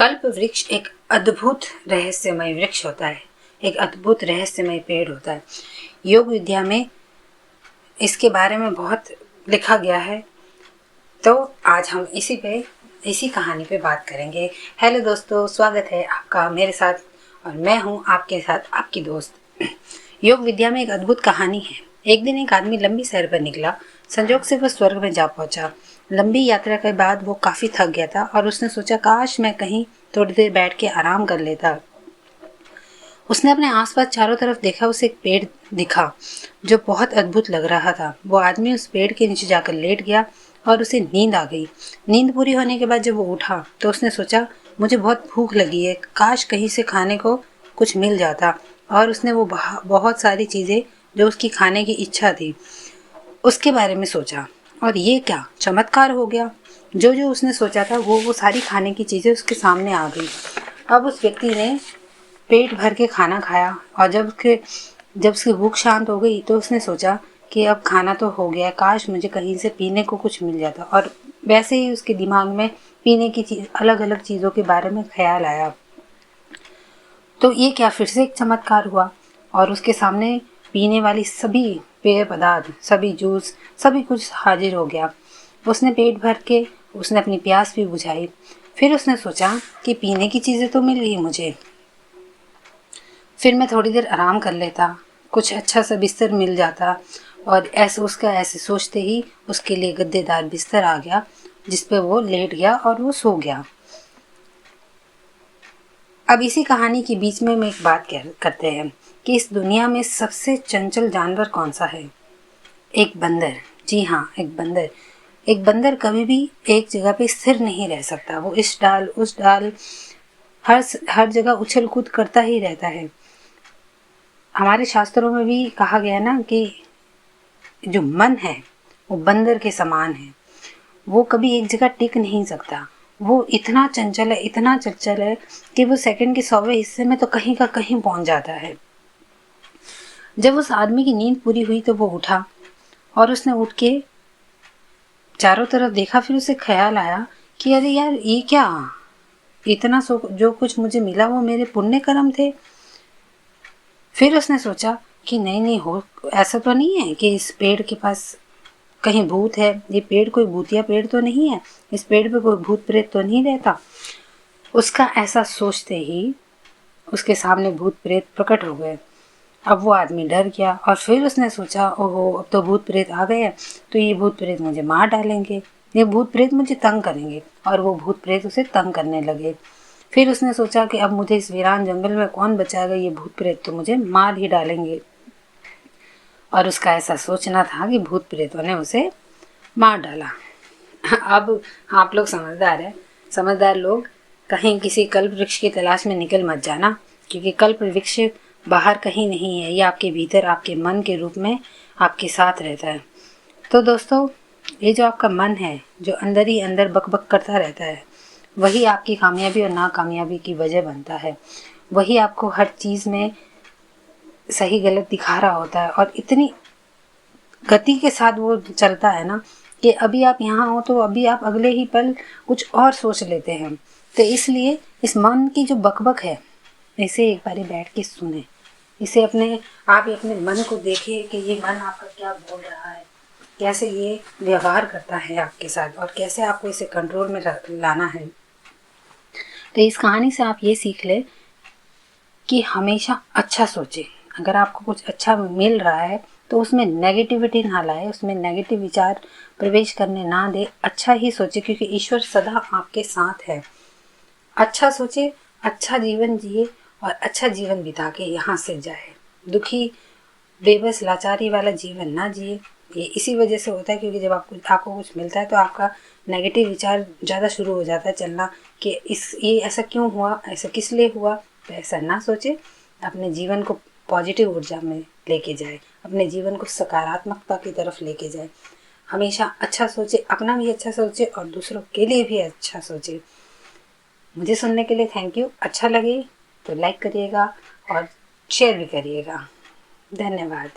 कल्प वृक्ष एक अद्भुत रहस्यमय वृक्ष होता है, एक अद्भुत रहस्यमय पेड़ होता है। योग विद्या में इसके बारे में बहुत लिखा गया है, तो आज हम इसी कहानी पे बात करेंगे। हेलो दोस्तों, स्वागत है आपका मेरे साथ और मैं हूँ आपके साथ आपकी दोस्त। योग विद्या में एक अद्भुत कहानी है। एक दिन एक आदमी लंबी सैर पर निकला। संजोग से वह स्वर्ग में जा पहुंचा। लंबी यात्रा के बाद वो काफी थक गया था और उसने सोचा, काश मैं कहीं थोड़ी देर बैठ के आराम कर लेता। उसने अपने आसपास चारों तरफ देखा। उसे एक पेड़ दिखा जो बहुत अद्भुत लग रहा था। वो आदमी उस पेड़ के नीचे जाकर लेट गया और उसे नींद आ गई। नींद पूरी होने के बाद जब वो उठा तो उसने सोचा, मुझे बहुत भूख लगी है, काश कहीं से खाने को कुछ मिल जाता। और उसने वो बहुत सारी चीज़ें जो उसकी खाने की इच्छा थी उसके बारे में सोचा, और ये क्या चमत्कार हो गया। जो जो उसने सोचा था वो सारी खाने की चीज़ें उसके सामने आ गई। अब उस व्यक्ति ने पेट भर के खाना खाया और जब उसकी भूख शांत हो गई तो उसने सोचा कि अब खाना तो हो गया, काश मुझे कहीं से पीने को कुछ मिल जाता। और वैसे ही उसके दिमाग में पीने की अलग अलग चीज़ों के बारे में ख्याल आया। तो ये क्या फिर से एक चमत्कार हुआ और उसके सामने पीने वाली सभी पेय पदार्थ, सभी जूस, सभी कुछ हाजिर हो गया। उसने पेट भर के उसने अपनी प्यास भी बुझाई। फिर उसने सोचा कि पीने की चीज़ें तो मिल गई मुझे, फिर मैं थोड़ी देर आराम कर लेता, कुछ अच्छा सा बिस्तर मिल जाता। और ऐसे सोचते ही उसके लिए गद्देदार बिस्तर आ गया जिस पे वो लेट गया और वो सो गया। अब इसी कहानी के बीच में हम एक बात करते हैं कि इस दुनिया में सबसे चंचल जानवर कौन सा है? एक बंदर। जी हाँ, एक बंदर। एक बंदर कभी भी एक जगह पे स्थिर नहीं रह सकता। वो इस डाल उस डाल हर जगह उछल कूद करता ही रहता है। हमारे शास्त्रों में भी कहा गया है ना कि जो मन है वो बंदर के समान है। वो कभी एक जगह टिक नहीं सकता। वो इतना चंचल है, इतना चंचल है कि वो सेकंड के 100वें हिस्से में तो कहीं का कहीं पहुंच जाता है। जब उस आदमी की नींद पूरी हुई तो वो उठा और उसने उठ के चारों तरफ देखा। फिर उसे ख्याल आया कि अरे यार, ये क्या, इतना जो कुछ मुझे मिला वो मेरे पुण्य कर्म थे। फिर उसने सोचा कि नहीं हो, ऐसा तो नहीं है कि इस पेड़ के पास कहीं भूत है। ये पेड़ कोई भूतिया पेड़ तो नहीं है, इस पेड़ पे कोई भूत प्रेत तो नहीं रहता। उसका ऐसा सोचते ही उसके सामने भूत प्रेत प्रकट हो गए। अब वो आदमी डर गया और फिर उसने सोचा, ओहो, अब तो भूत प्रेत आ गए हैं, तो ये भूत प्रेत मुझे मार डालेंगे, ये भूत प्रेत मुझे तंग करेंगे। और वो भूत प्रेत उसे तंग करने लगे। फिर उसने सोचा कि अब मुझे इस वीरान जंगल में कौन बचाएगा, ये भूत प्रेत तो मुझे मार ही डालेंगे। और उसका ऐसा सोचना था कि भूत प्रेतों ने उसे मार डाला। अब आप लोग समझदार हैं। समझदार लोग कहीं किसी कल्प वृक्ष की तलाश में निकल मत जाना, क्योंकि कल्प वृक्ष बाहर कहीं नहीं है, ये आपके भीतर, आपके मन के रूप में आपके साथ रहता है। तो दोस्तों, ये जो आपका मन है, जो अंदर ही अंदर बकबक करता रहता है, वही आपकी कामयाबी और नाकामयाबी की वजह बनता है। वही आपको हर चीज़ में सही गलत दिखा रहा होता है और इतनी गति के साथ वो चलता है ना कि अभी आप यहाँ हो तो अभी आप अगले ही पल कुछ और सोच लेते हैं। तो इसलिए इस मन की जो बकबक है, इसे एक बारी बैठ के सुने। इसे आप अपने मन को देखिए कि ये मन आपका क्या बोल रहा है, कैसे ये व्यवहार करता है आपके साथ और कैसे आपको इसे कंट्रोल में लाना है। तो इस कहानी से आप ये सीख ले कि हमेशा अच्छा सोचें। अगर आपको कुछ अच्छा मिल रहा है तो उसमें नेगेटिविटी ना लाए, उसमें नेगेटिव विचार प्रवेश करने ना दे। अच्छा ही सोचे, क्योंकि ईश्वर सदा आपके साथ है। अच्छा सोचे, अच्छा जीवन जिए और अच्छा जीवन बिता के यहाँ से जाए। दुखी, बेबस, लाचारी वाला जीवन ना जिए। ये इसी वजह से होता है क्योंकि जब आपको कुछ मिलता है तो आपका नेगेटिव विचार ज़्यादा शुरू हो जाता है चलना कि ये ऐसा क्यों हुआ, ऐसा किस लिए हुआ। तो ऐसा ना सोचे, अपने जीवन को पॉजिटिव ऊर्जा में लेके जाए, अपने जीवन को सकारात्मकता की तरफ लेके जाए। हमेशा अच्छा सोचे, अपना भी अच्छा सोचे और दूसरों के लिए भी अच्छा सोचे। मुझे सुनने के लिए थैंक यू। अच्छा लगे तो लाइक करिएगा और शेयर भी करिएगा। धन्यवाद।